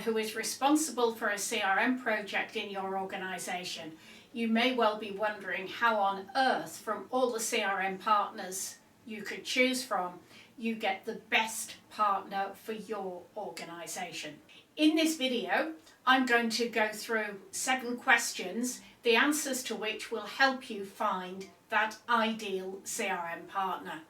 who is responsible for a CRM project in your organisation, you may well be wondering how on earth, from all the CRM partners you could choose from, you get the best partner for your organisation. In this video, I'm going to go through 7 questions, the answers to which will help you find that ideal CRM partner.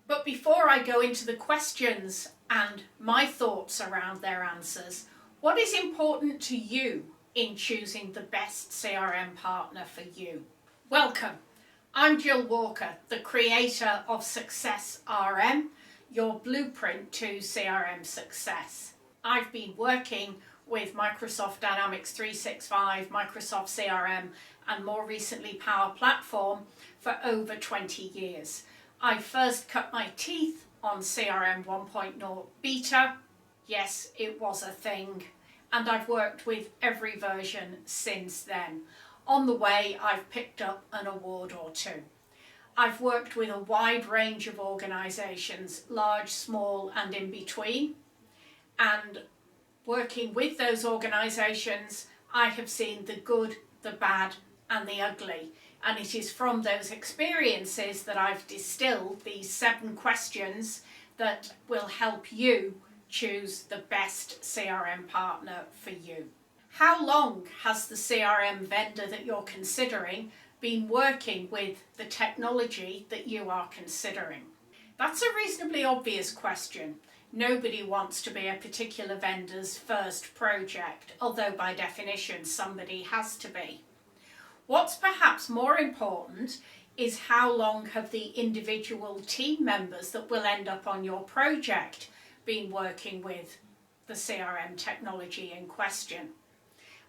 But before I go into the questions and my thoughts around their answers, what is important to you in choosing the best CRM partner for you? Welcome. I'm Jill Walker, the creator of Success RM, your blueprint to CRM success. I've been working with Microsoft Dynamics 365, Microsoft CRM, and more recently Power Platform for over 20 years. I first cut my teeth on CRM 1.0 beta. Yes, it was a thing. And I've worked with every version since then. On the way, I've picked up an award or 2. I've worked with a wide range of organisations, large, small, and in between. And working with those organisations, I have seen the good, the bad, and the ugly. And it is from those experiences that I've distilled these 7 questions that will help you choose the best CRM partner for you. How long has the CRM vendor that you're considering been working with the technology that you are considering? That's a reasonably obvious question. Nobody wants to be a particular vendor's first project, although by definition somebody has to be. What's perhaps more important is how long have the individual team members that will end up on your project been working with the CRM technology in question.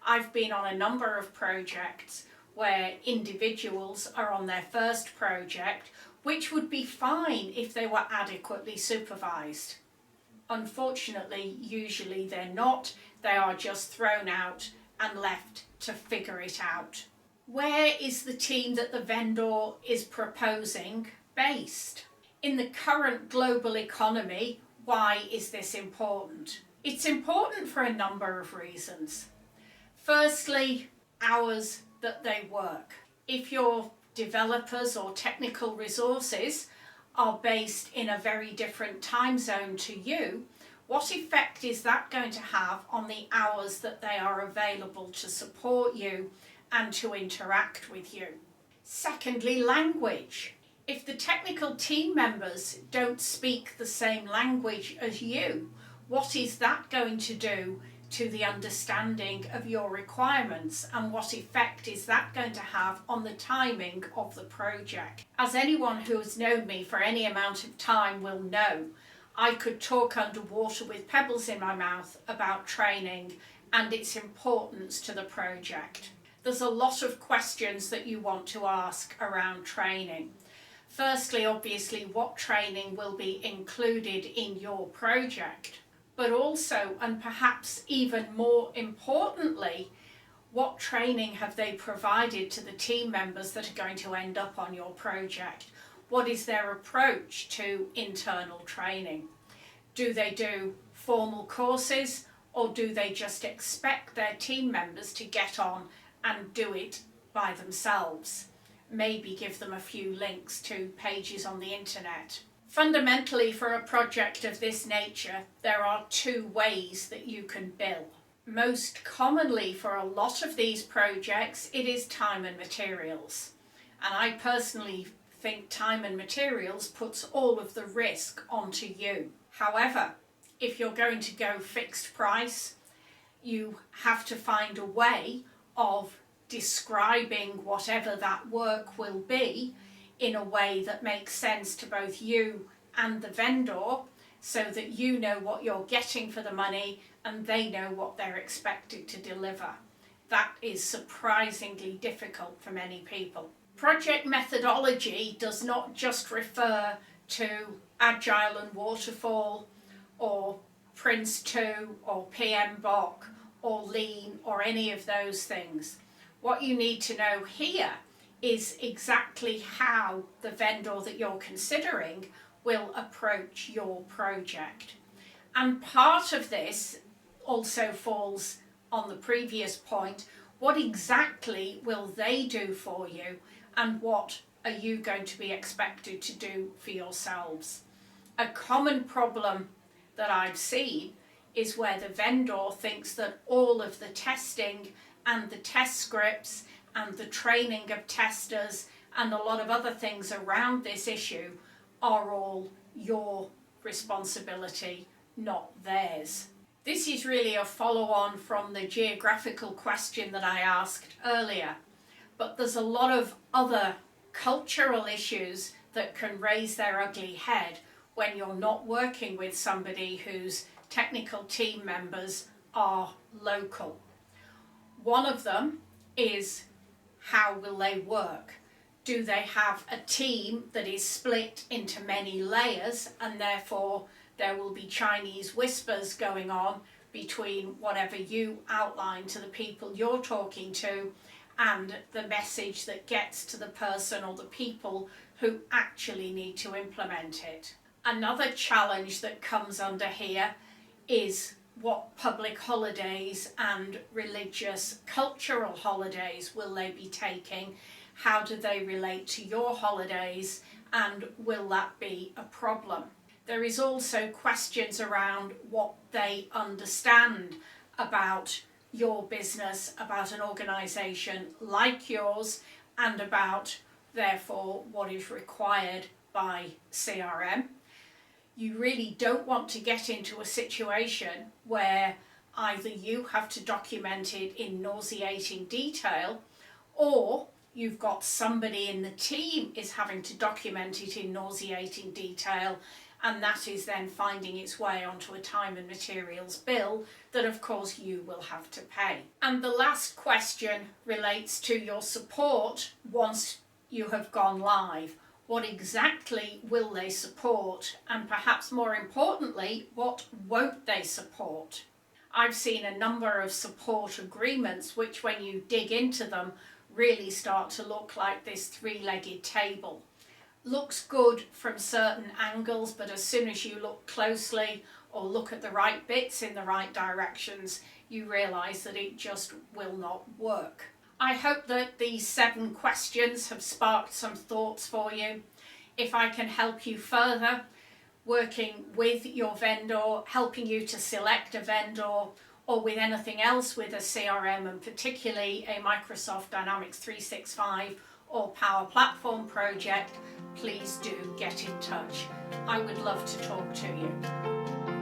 I've been on a number of projects where individuals are on their first project, which would be fine if they were adequately supervised. Unfortunately, usually they're not. They are just thrown out and left to figure it out. Where is the team that the vendor is proposing based? In the current global economy, why is this important? It's important for a number of reasons. Firstly, hours that they work. If your developers or technical resources are based in a very different time zone to you, what effect is that going to have on the hours that they are available to support you and to interact with you? Secondly, language. If the technical team members don't speak the same language as you, what is that going to do to the understanding of your requirements, and what effect is that going to have on the timing of the project? As anyone who has known me for any amount of time will know, I could talk underwater with pebbles in my mouth about training and its importance to the project. There's a lot of questions that you want to ask around training. Firstly, obviously, what training will be included in your project? But also, and perhaps even more importantly, what training have they provided to the team members that are going to end up on your project? What is their approach to internal training? Do they do formal courses, or do they just expect their team members to get on and do it by themselves? Maybe give them a few links to pages on the internet. Fundamentally, for a project of this nature, there are 2 ways that you can bill. Most commonly for a lot of these projects, it is time and materials. And I personally think time and materials puts all of the risk onto you. However, if you're going to go fixed price, you have to find a way of describing whatever that work will be in a way that makes sense to both you and the vendor, so that you know what you're getting for the money and they know what they're expected to deliver. That is surprisingly difficult for many people. Project methodology does not just refer to Agile and Waterfall or Prince2 or PMBOK or Lean or any of those things. What you need to know here is exactly how the vendor that you're considering will approach your project. And part of this also falls on the previous point. What exactly will they do for you, and what are you going to be expected to do for yourselves? A common problem that I've seen is where the vendor thinks that all of the testing and the test scripts and the training of testers and a lot of other things around this issue are all your responsibility, not theirs. This is really a follow-on from the geographical question that I asked earlier, but there's a lot of other cultural issues that can raise their ugly head when you're not working with somebody whose technical team members are local. One of them is, how will they work? Do they have a team that is split into many layers, and therefore there will be Chinese whispers going on between whatever you outline to the people you're talking to and the message that gets to the person or the people who actually need to implement it? Another challenge that comes under here is what public holidays and religious cultural holidays will they be taking? How do they relate to your holidays, and will that be a problem? There is also questions around what they understand about your business, about an organisation like yours, and about therefore what is required by CRM. You really don't want to get into a situation where either you have to document it in nauseating detail, or you've got somebody in the team is having to document it in nauseating detail, and that is then finding its way onto a time and materials bill that of course you will have to pay. And the last question relates to your support once you have gone live. What exactly will they support? And perhaps more importantly, what won't they support? I've seen a number of support agreements which, when you dig into them, really start to look like this three-legged table. Looks good from certain angles, but as soon as you look closely or look at the right bits in the right directions, you realise that it just will not work. I hope that these 7 questions have sparked some thoughts for you. If I can help you further, working with your vendor, helping you to select a vendor, or with anything else with a CRM, and particularly a Microsoft Dynamics 365 or Power Platform project, please do get in touch. I would love to talk to you.